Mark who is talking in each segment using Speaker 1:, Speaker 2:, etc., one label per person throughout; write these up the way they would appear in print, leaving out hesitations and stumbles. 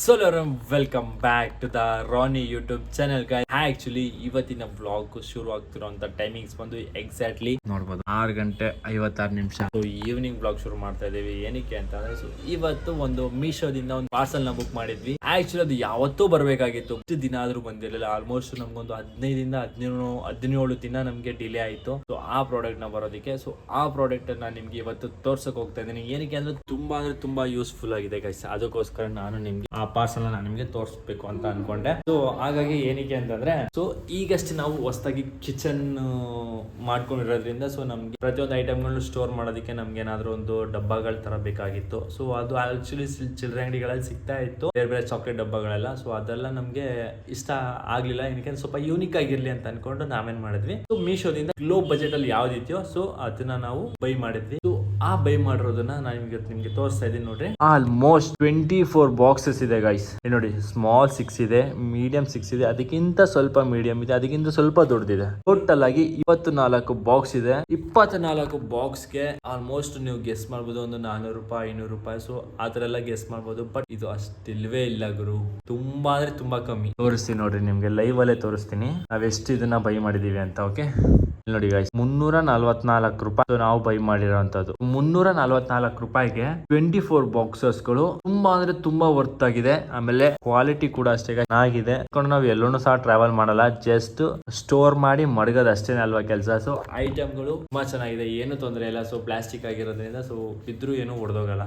Speaker 1: ಸೋಲರಂ welcome back to the Rani YouTube channel guys. Actually ಇವತ್ತಿನ vlog ಶುರು ಆಗ್ತಿರೋಂಥ ಟೈಮಿಂಗ್ಸ್ ಬಂದು ಎಕ್ಸಾಕ್ಟ್ಲಿ ನೋಡ್ಬೋದು 6:56. ಸೊ ಈವ್ನಿಂಗ್ ವ್ಲಾಗ್ ಶುರು ಮಾಡ್ತಾ ಇದೀವಿ. ಏನಕ್ಕೆ ಅಂತ ಅಂದ್ರೆ ಇವತ್ತು ಒಂದು ಮೀಶೋದಿಂದ ಒಂದು ಪಾರ್ಸಲ್ ನ ಬುಕ್ ಮಾಡಿದ್ವಿ. ಆಕ್ಚುಲಿ ಅದು ಯಾವತ್ತೂ ಬರಬೇಕಾಗಿತ್ತು, ಎಷ್ಟು ದಿನ ಆದ್ರೂ ಬಂದಿರಲಿಲ್ಲ. ಆಲ್ಮೋಸ್ಟ್ ನಮ್ಗೊಂದು 15 ದಿನ ನಮ್ಗೆ ಡಿಲೇ ಆಯ್ತು. ಸೊ ಆ ಪ್ರಾಡಕ್ಟ್ ನ ಬರೋದಕ್ಕೆ. ಸೊ ಆ ಪ್ರಾಡಕ್ಟ್ ಅನ್ನ ನಿಮ್ಗೆ ಇವತ್ತು ತೋರ್ಸಕ್ ಹೋಗ್ತಾ ಇದ್ದೀನಿ. ಏನಕ್ಕೆ ಅಂದ್ರೆ ತುಂಬಾ ಯೂಸ್ಫುಲ್ ಆಗಿದೆ ಗೈಸ್. ಅದಕ್ಕೋಸ್ಕರ ನಾನು ನಿಮ್ಗೆ ಆ ಪಾರ್ಸಲ್ ನಾನು ನಿಮ್ಗೆ ತೋರಿಸ್ಬೇಕು ಅಂತ ಅನ್ಕೊಂಡೆ. ಸೊ ಹಾಗಾಗಿ ಏನಕ್ಕೆ ಅಂತಂದ್ರೆ, ಸೊ ಈಗಷ್ಟೇ ನಾವು ಹೊಸದಾಗಿ ಕಿಚನ್ ಮಾಡ್ಕೊಂಡಿರೋದ್ರಿಂದ ಸೊ ನಮ್ಗೆ ಪ್ರತಿಯೊಂದು ಐಟಮ್ಗಳನ್ನ ಸ್ಟೋರ್ ಮಾಡೋದಕ್ಕೆ ನಮ್ಗೆ ಏನಾದ್ರು ಒಂದು ಡಬ್ಬಗಳ ತರ ಬೇಕಾಗಿತ್ತು. ಸೊ ಅದು ಆಕ್ಚುಲಿ ಚಿಲ್ಲರೆ ಅಂಗಡಿಗಳಲ್ಲಿ ಸಿಗ್ತಾ ಇತ್ತು, ಬೇರೆ ಬೇರೆ ಚಾಕ್ಲೇಟ್ ಡಬ್ಬಗಳೆಲ್ಲ. ಸೊ ಅದೆಲ್ಲ ನಮ್ಗೆ ಇಷ್ಟ ಆಗ್ಲಿಲ್ಲ. ಏನಕ್ಕೆ ಸ್ವಲ್ಪ ಯೂನಿಕ್ ಆಗಿರ್ಲಿ ಅಂತ ಅನ್ಕೊಂಡು ನಾವೇನ್ ಮಾಡಿದ್ವಿ, ಸೊ ಮೀಶೋದಿಂದ ಲೋ ಬಜೆಟ್ ಅಲ್ಲಿ ಯಾವ್ದಿದೆಯೋ ಸೊ ಅದನ್ನ ನಾವು ಬೈ ಮಾಡಿದ್ವಿ. ಸೊ ಆ ಬೈ ಮಾಡಿರೋದನ್ನ ನಾನು ನಿಮ್ಗೆ ತೋರಿಸ್ತಾ ಇದ್ದೀನಿ ನೋಡ್ರಿ. ಆಲ್ಮೋಸ್ಟ್ 24 ಬಾಕ್ಸಸ್ ಇದೆ ಗೈಸ್. ನೋಡಿ, ಸ್ಮಾಲ್ 6 ಇದೆ, ಮೀಡಿಯಂ 6 ಇದೆ, ಅದಕ್ಕಿಂತ ಸ್ವಲ್ಪ ಮೀಡಿಯಂ ಇದೆ, ಅದಕ್ಕಿಂತ ಸ್ವಲ್ಪ ದೊಡ್ಡದಿದೆ. ಟೋಟಲ್ ಆಗಿ 24 ಬಾಕ್ಸ್ ಇದೆ. 24 ಬಾಕ್ಸ್ಗೆ ಆಲ್ಮೋಸ್ಟ್ ನೀವು ಗೆಸ್ ಮಾಡ್ಬೋದು ಒಂದು 400 ರೂಪಾಯಿ 500 ರೂಪಾಯಿ. ಸೊ ಆತರ ಎಲ್ಲ ಗೆಸ್ ಮಾಡ್ಬೋದು. ಬಟ್ ಇದು ಅಷ್ಟಿಲ್ವೇ ಇಲ್ಲ ಗುರು, ತುಂಬಾ ಅಂದ್ರೆ ತುಂಬಾ ಕಮ್ಮಿ. ತೋರಿಸ್ತೀನಿ ನೋಡ್ರಿ, ನಿಮ್ಗೆ ಲೈವ್ ಅಲ್ಲೇ ತೋರಿಸ್ತೀನಿ ನಾವ್ ಎಷ್ಟು ಇದನ್ನ ಬೈ ಮಾಡಿದೀವಿ ಅಂತ. ಓಕೆ ನೋಡಿ ಗೈಸ್, 344 ರೂಪಾಯಿ ನಾವು ಬೈ ಮಾಡಿರೋಂಥದ್ದು. 344 ರೂಪಾಯಿಗೆ 24 ಬಾಕ್ಸಸ್ಗಳು ತುಂಬಾ ಅಂದ್ರೆ ತುಂಬಾ ವರ್ತ್ ಆಗಿದೆ. ಆಮೇಲೆ ಕ್ವಾಲಿಟಿ ಕೂಡ ಅಷ್ಟೇ ಚೆನ್ನಾಗಿದೆ. ನಾವು ಎಲ್ಲೂ ಸಹ ಟ್ರಾವೆಲ್ ಮಾಡಲ್ಲ, ಜಸ್ಟ್ ಸ್ಟೋರ್ ಮಾಡಿ ಮಡಗೋದು ಅಷ್ಟೇನೆ ಅಲ್ವಾ ಕೆಲಸ. ಸೊ ಐಟಮ್ಗಳು ತುಂಬಾ ಚೆನ್ನಾಗಿದೆ, ಏನು ತೊಂದರೆ ಇಲ್ಲ. ಸೊ ಪ್ಲಾಸ್ಟಿಕ್ ಆಗಿರೋದ್ರಿಂದ ಸೊ ಇದ್ರೂ ಏನು ಒಡೆದೋಗಲ್ಲ,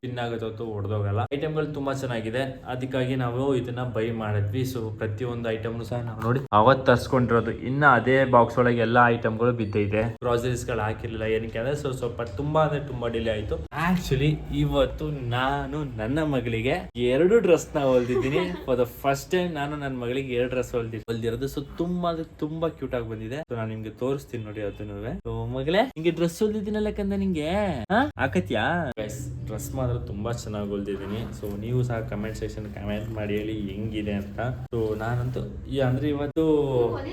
Speaker 1: ತಿನ್ನಾಗತ್ತೋ ಹೊಡೆದೋಗಲ್ಲ. ಐಟಮ್ಗಳು ತುಂಬಾ ಚೆನ್ನಾಗಿದೆ, ಅದಕ್ಕಾಗಿ ನಾವು ಇದನ್ನ ಬೈ ಮಾಡಿದ್ವಿ. ಸೊ ಪ್ರತಿಯೊಂದು ಐಟಮ್ ಸಹ ನಾವು ನೋಡಿ ಅವತ್ತು ತರ್ಸ್ಕೊಂಡಿರೋದು. ಇನ್ನ ಅದೇ ಬಾಕ್ಸ್ ಒಳಗೆ ಎಲ್ಲಾ ಐಟಮ್ಗಳು ಬಿದ್ದೈತೆ, ಗ್ರಾಸರೀಸ್ ಗಳು ಹಾಕಿರ್ಲಿಲ್ಲ. ಏನಕ್ಕೆ ಅಂದ್ರೆ ಸ್ವಲ್ಪ ತುಂಬಾ ಅಂದ್ರೆ ತುಂಬಾ ಡಿಲೇ ಆಯ್ತು. ಆಕ್ಚುಲಿ ಇವತ್ತು ನಾನು ನನ್ನ ಮಗಳಿಗೆ 2 ಡ್ರೆಸ್ ನ ಹೊಲ್ದಿದ್ದೀನಿ. ಫಾರ್ ದ ಫಸ್ಟ್ ಟೈಮ್ ನಾನು ನನ್ನ ಮಗಳಿಗೆ 2 ಡ್ರೆಸ್ ಹೊಲ್ದಿರೋದು. ಸೊ ತುಂಬಾ ಅಂದ್ರೆ ತುಂಬಾ ಕ್ಯೂಟ್ ಆಗಿ ಬಂದಿದೆ. ಸೊ ನಾನು ನಿಮ್ಗೆ ತೋರಿಸ್ತೀನಿ ನೋಡಿ ಅದನ್ನು. ಸೊ ಮಗಳೇ, ನಿಂಗೆ ಡ್ರೆಸ್ ಹೊಲ್ದಿದ್ದೀನಲ್ಲ ಕಂದ, ನಿಂಗೆ ಹಾಕತ್ಯಾ? ಡ್ರೆಸ್ ಮಾತ್ರ ತುಂಬಾ ಚೆನ್ನಾಗಿ ಹೊಲ್ದಿದ್ದೀನಿ. ಸೊ ನೀವು ಸಹ ಕಮೆಂಟ್ ಸೆಕ್ಷನ್ ಕಮೆಂಟ್ ಮಾಡಿ ಹೇಳಿ ಹೆಂಗಿದೆ ಅಂತ. ಸೊ ನಾನಂತೂ ಅಂದ್ರೆ ಇವತ್ತು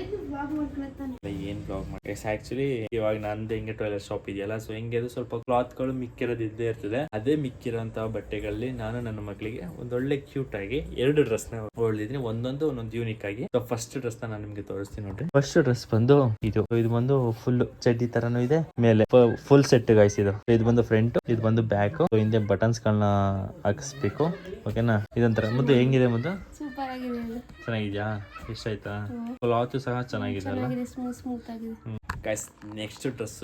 Speaker 1: ಏನ್ ಬ್ಲಾಗ್ ಮಾಡಿ ಆಕ್ಚುಲಿ ಇವಾಗ ನಂದು ಹೆಂಗೆ ಟೈಲರ್ ಶಾಪ್ ಇದೆಯಲ್ಲ, ಸೊ ಹೆಂಗೆ ಅದು ಸ್ವಲ್ಪ ಕ್ಲಾತ್ ಗಳು ಮಿಕ್ಕಿರೋದು ಇದ್ದೇ ಇರ್ತದೆ. ಅದೇ ಮಿಕ್ಕಿರೋಂತಹ ಬಟ್ಟೆಗಳಲ್ಲಿ ನಾನು ನನ್ನ ಮಗಳಿಗೆ ಒಂದೊಳ್ಳೆ ಕ್ಯೂಟ್ ಆಗಿ 2 ಡ್ರೆಸ್ ನ ಹೊಲ್ದಿದ್ದೀನಿ, ಒಂದೊಂದು ಯೂನಿಕ್ ಆಗಿ. ಸೊ ಫಸ್ಟ್ ಡ್ರೆಸ್ ನಾನು ನಿಮ್ಗೆ ತೋರಿಸ್ತೀನಿ ನೋಡ್ರಿ. ಫಸ್ಟ್ ಡ್ರೆಸ್ ಬಂದು ಇದು ಬಂದು ಫುಲ್ ಚಡ್ಡಿ ತರನು ಇದೆ, ಮೇಲೆ ಫುಲ್ ಸೆಟ್ ಗೈಸ್. ಇದು ಬಂದು ಫ್ರಂಟ್, ಇದು ಬಂದು ಬ್ಯಾಕ್. ಹಿಂದೆ ಬಟನ್ಸ್ ಗಳನ್ನ ಹಾಕಿಸ್ಬೇಕು. ಓಕೆನಾ? ಇದೊಂಥರ ಮುದ್ದು ಹೆಂಗಿದೆ? ಮುದ್ದು
Speaker 2: ಸೂಪರ್ ಆಗಿದೆ.
Speaker 1: ಚೆನ್ನಾಗಿದ್ಯಾ? ಇಷ್ಟ ಆಯ್ತಾ? ಕ್ಲಾತ್ ಸಹ ಚೆನ್ನಾಗಿದೆ ಅಲ್ಲ?
Speaker 2: ಸ್ಮೂತ್ ಆಗಿದೆ.
Speaker 1: ಗೈಸ್, ನೆಕ್ಸ್ಟ್ ಡ್ರೆಸ್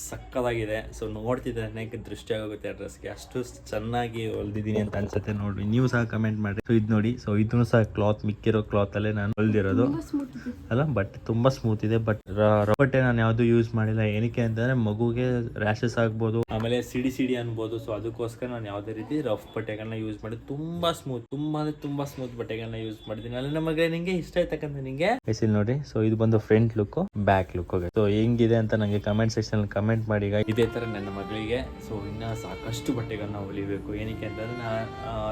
Speaker 1: ಸಕ್ಕದಾಗಿದೆ. ಸೊ ನೋಡ್ತಿದ್ರೆ ದೃಷ್ಟಿ ಆಗೋಗುತ್ತೆ ಆ ಡ್ರೆಸ್ಗೆ, ಅಷ್ಟು ಚೆನ್ನಾಗಿ ಹೊಲ್ದಿದ್ದೀನಿ ಅಂತ ಅನ್ಸುತ್ತೆ. ನೋಡಿ, ನೀವು ಸಹ ಕಮೆಂಟ್ ಮಾಡಿ. ಸೊ ಇದು ನೋಡಿ, ಸೊ ಇದನ್ನು ಸಹ ಕ್ಲಾತ್ ಮಿಕ್ಕಿರೋ ಕ್ಲಾತ್ ಅಲ್ಲೇ ನಾನು ಹೊಲ್ದಿರೋದು ಅಲ್ಲ. ಬಟ್ ತುಂಬಾ ಸ್ಮೂತ್ ಇದೆ. ಬಟ್ ಬಟ್ಟೆ ನಾನು ಯಾವ್ದು ಯೂಸ್ ಮಾಡಿಲ್ಲ. ಏನಕ್ಕೆ ಅಂತಂದ್ರೆ ಮಗುಗೆ ರ್ಯಾಶಸ್ ಆಗ್ಬೋದು, ಆಮೇಲೆ ಸಿಡಿ ಅನ್ಬೋದು. ಸೊ ಅದಕ್ಕೋಸ್ಕರ ನಾನು ಯಾವುದೇ ರೀತಿ ರಫ್ ಬಟ್ಟೆಗಳನ್ನ ಯೂಸ್ ಮಾಡಿ ತುಂಬಾ ಸ್ಮೂತ್ ಬಟ್ಟೆಗಳನ್ನ ಯೂಸ್ ಮಾಡಿದ್ದೀನಿ. ಅಲ್ಲಿ ನಮಗೆ ನಿಂಗೆ ಇಷ್ಟ ಆಯ್ತಕ್ಕಂತ ನಿಂಗೆ ನೋಡಿ. ಸೊ ಇದು ಬಂದು front look, back look. So ಹೆಂಗಿದೆ ಅಂತ ನಂಗೆ ಕಮೆಂಟ್ ಸೆಕ್ಷನ್ ಕಮೆಂಟ್ ಮಾಡಿ. ಇದೇ ತರ ನನ್ನ ಮಗಳಿಗೆ ಸೊ ಇನ್ನ ಸಾಕಷ್ಟು ಬಟ್ಟೆಗಳನ್ನ ಹೊಲಿಬೇಕು. ಏನಕ್ಕೆ ಅಂತಂದ್ರೆ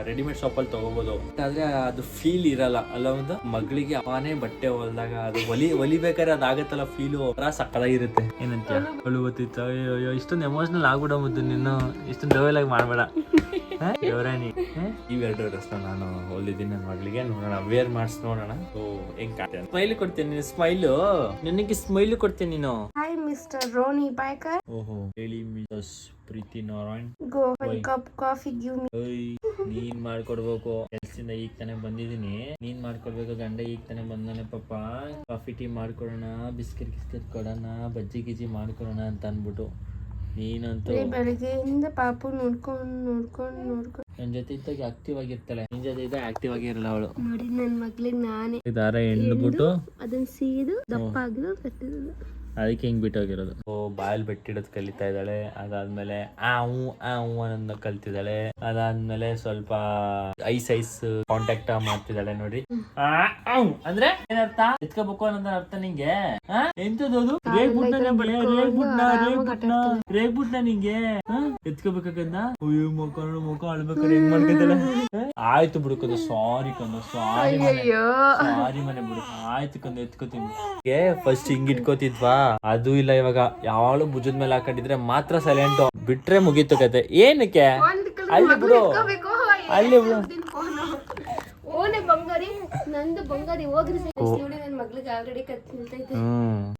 Speaker 1: ರೆಡಿಮೇಡ್ ಶಾಪ್ ಅಲ್ಲಿ ತಗೋಬಹುದು, ಆದ್ರೆ ಅದು ಫೀಲ್ ಇರಲ್ಲ ಅಲ್ಲ. ಒಂದು ಮಗಳಿಗೆ ಅವಾನೇ ಬಟ್ಟೆ ಹೊಲ್ದಾಗ ಅದು ಹೊಲಿಬೇಕಾದ್ರೆ ಅದಾಗತ್ತಲ್ಲ, ಫೀಲು ಸಕ್ಕದಾಗಿರುತ್ತೆ. ಏನಂತ ಹೊಲುತ್ತಿತ್ತು. ಅಯ್ಯೋ ಇಷ್ಟೊಂದು ಎಮೋಷನಲ್ ಆಗ್ಬಿಡಬಹುದು ನೀನು, ಇಷ್ಟೊಂದು ಲೆವೆಲ್ ಆಗಿ ಮಾಡ್ಬೇಡ. ದೇವರಾಣಿ, ಇವೆರಡು ಡ್ರೆಸ್ ನಾನು ಹೊಲಿದ್ದೀನಿ ನನ್ನ ಮಗಳಿಗೆ. ನೋಡೋಣ, ವೇರ್ ಮಾಡಿಸ್ ನೋಡೋಣ. ಸೊ ಹೆಂಗ್ ಕಾಣ್ತೇನೆ. ಸ್ಮೈಲ್ ಕೊಡ್ತೇನೆ, ಸ್ಮೈಲು ನನಗೆ ಸ್ಮೈಲ್ ಕೊಡ್ತೇನೆ ನೀನು.
Speaker 2: Hi mister Ronnie biker.
Speaker 1: ಓಹೋ, ಹೇಳಿ Mrs Preethi Narayan.
Speaker 2: Go one cup coffee give me.
Speaker 1: ನೀನ್ ಮಾಡ್ಕೊಡ್ಬೇಕು. ಕೆಲ್ಸದಿಂದ ಈಗ ತಾನೇ ಬಂದಿದ್ದೀನಿ, ನೀನ್ ಮಾಡ್ಕೊಡ್ಬೇಕು. ಗಂಡ ಈಗ ತಾನೇ ಬಂದಾನೆ ಪಾಪ. ಕಾಫಿ ಟೀ ಮಾಡ್ಕೊಡೋಣ, ಬಿಸ್ಕೆಟ್ ಕೊಡೋಣ, ಬಜ್ಜಿ ಗಿಜ್ಜಿ ಮಾಡ್ಕೊಡೋಣ ಅಂತ ಅನ್ಬಿಟ್ಟು ನೀನಂತೂ
Speaker 2: ಬೆಳಗ್ಗೆಯಿಂದ ಪಾಪು ನೋಡ್ಕೊಂಡು
Speaker 1: ನನ್ ಜೊತೆ ಇದ್ದಾಗ ಆಕ್ಟಿವ್ ಆಗಿರ್ತಾಳೆ, ನಿನ್ ಜೊತೆ ಇದ್ದಾಗ ಆಕ್ಟಿವ್ ಆಗಿರಲ್ಲ ಅವಳು.
Speaker 2: ನೋಡಿ, ನನ್ ಮಗ್ಳಿಗೆ ನಾನೇ
Speaker 1: ದಾರ ಎಣ್ಬಿಟ್ಟು
Speaker 2: ಅದನ್ನ ಸೀದು ದಪ್ಪ ಆಗಿರೋದು ಕಟ್ಟಿರೋದು,
Speaker 1: ಅದಕ್ಕೆ ಹಿಂಗ್ ಬಿಟ್ಟೋಗಿರೋದು. ಬಾಯಲ್ಲಿ ಬೆಟ್ಟಿಡೋದು ಕಲಿತಾ ಇದ್ದಾಳೆ. ಅದಾದ್ಮೇಲೆ ಅನ್ನೋದನ್ನ ಕಲ್ತಿದ್ದಾಳೆ. ಅದಾದ್ಮೇಲೆ ಸ್ವಲ್ಪ ಐಸ್ ಕಾಂಟ್ಯಾಕ್ಟ್ ಮಾಡ್ತಿದ್ದಾಳೆ. ನೋಡಿ, ಅಂದ್ರೆ ಏನರ್ಥ? ಎತ್ಕೋಬೇಕು ಅನ್ನೋದ್ರ ಅರ್ಥ ನಿಂಗೆ? ಎಂತದದು? ರೇಗ್ಬಿಟ್ನ ನಿಂಗೆ ಎತ್ಕೋಬೇಕಂದ ಮುಖ ಅಳ್ಬೇಕಾದ್ರೆ ಹೆಂಗ್ ಮಾಡ್ಕೊತಾಳೆ. ಆಯ್ತು ಬಿಡುಕೋದು, ಸಾರಿ ಕಂದು, ಸಾರಿ ಮನೆ ಬಿಡು, ಆಯ್ತು ಕಂದು ಎತ್ಕೋತೀನಿ. ಫಸ್ಟ್ ಹಿಂಗ್ ಇಟ್ಕೋತಿದ್ವಾ, ಅದು ಇಲ್ಲ ಇವಾಗ. ಯಾವಾಳು ಭುಜದ ಮೇಲೆ ಹಾಕೊಂಡಿದ್ರೆ ಮಾತ್ರ ಸೈಲೆಂಟ್, ಬಿಟ್ರೆ ಮುಗೀತು ಕತೆ. ಏನಕ್ಕೆ ಅಲ್ಲಿ ಬಿಡು, ಅಲ್ಲಿ
Speaker 2: ಓನೆ ಬಂಗಾರಿ ನಂದು ಬಂಗಾರಿ ಹೋಗ್ರಿ ನೋಡಿ ನನ್ನ ಮಗ್ಳಿಗೆ ಆಲ್ರೆಡಿ ಕತ್ ನಿಲ್ತೈತೆ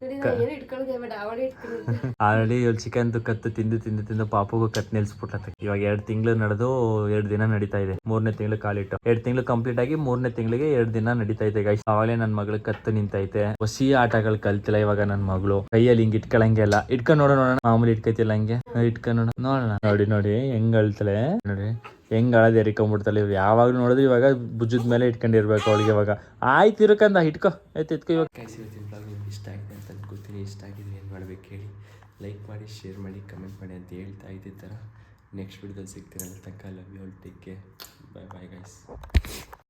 Speaker 2: ನೋಡಿ ನಾನು ಏನು ಇಟ್ಕೊಳ್ಳೋದೇ ಬೇಡ ಅವಳೇ ಇಟ್ಕೊಳ್ಳೋದು
Speaker 1: ಆಲ್ರೆಡಿ ಇವ್ರು ಚಿಕನ್ ಕತ್ತು ತಿಂದು ತಿಂದು ತಿಂದು ಪಾಪಗೂ ಕತ್ ನಿಲ್ಸ್ಬಿಟ್ಟ ಇವಾಗ 2 ತಿಂಗಳು ನಡೆದು 2 ದಿನ ನಡೀತಾ ಇದೆ 3ನೇ ತಿಂಗಳು ಕಾಲಿಟ್ಟು 2 ತಿಂಗಳು ಕಂಪ್ಲೀಟ್ ಆಗಿ 3ನೇ ತಿಂಗಳಿಗೆ 2 ದಿನ ನಡೀತಾ ಇದೆ ಗೈಸ್ ಅವಾಗಲೇ ನನ್ನ ಮಗಳು ಕತ್ತು ನಿಂತೈತೆ ಹೊಸಿ ಆಟಗಳು ಕಲ್ತಿಲ್ಲ ಇವಾಗ ನನ್ನ ಮಗಳು ಕೈಯಲ್ಲಿ ಹಿಂಗ್ ಇಟ್ಕೊಳಂಗೆಲ್ಲ ಇಟ್ಕೊಂಡ್ ನೋಡೋಣ ಮಾಮೂಲಿ ಇಟ್ಕೈತಿಲ್ಲ ಹಂಗೆ ಇಟ್ಕೊಂಡ್ ನೋಡೋಣ ನೋಡಿ ಹೆಂಗ್ ಅಳ್ತಾಳೆ ನೋಡಿ ಹೆಂಗ್ ಅಳದ್ ಎರಿಕೊಂಡ್ಬಿಡ್ತಾಳೆ ಇವ್ರು ಯಾವಾಗ್ಲೂ ನೋಡಿದ್ರೆ ಇವಾಗ ಭುಜದ ಮೇಲೆ ಇಟ್ಕೊಂಡಿರ್ಬೇಕು ಅವಳಿಗೆ ಇವಾಗ ಆಯ್ತು ಇರಕಂದ ಇಟ್ಕೋ ಎತ್ಕೋ ಇವಾಗ ಇವತ್ತಿನ ಬ್ಲಾಗ್ ನಿಮ್ಗೆ ಇಷ್ಟ ಆಗಿದೆ ಅಂತ ಅನ್ಕೋತೀನಿ ಇಷ್ಟ ಆಗಿದ್ರೆ ಏನು ಮಾಡ್ಬೇಕು ಹೇಳಿ ಲೈಕ್ ಮಾಡಿ ಶೇರ್ ಮಾಡಿ ಕಮೆಂಟ್ ಮಾಡಿ ಅಂತ ಹೇಳ್ತಾ ಇದ್ದೇ ಥರ ನೆಕ್ಸ್ಟ್ ವಿಡಿಯೋದಲ್ಲಿ ಸಿಗ್ತೀರಲ್ಲ ತನಕ love you all take care bye bye guys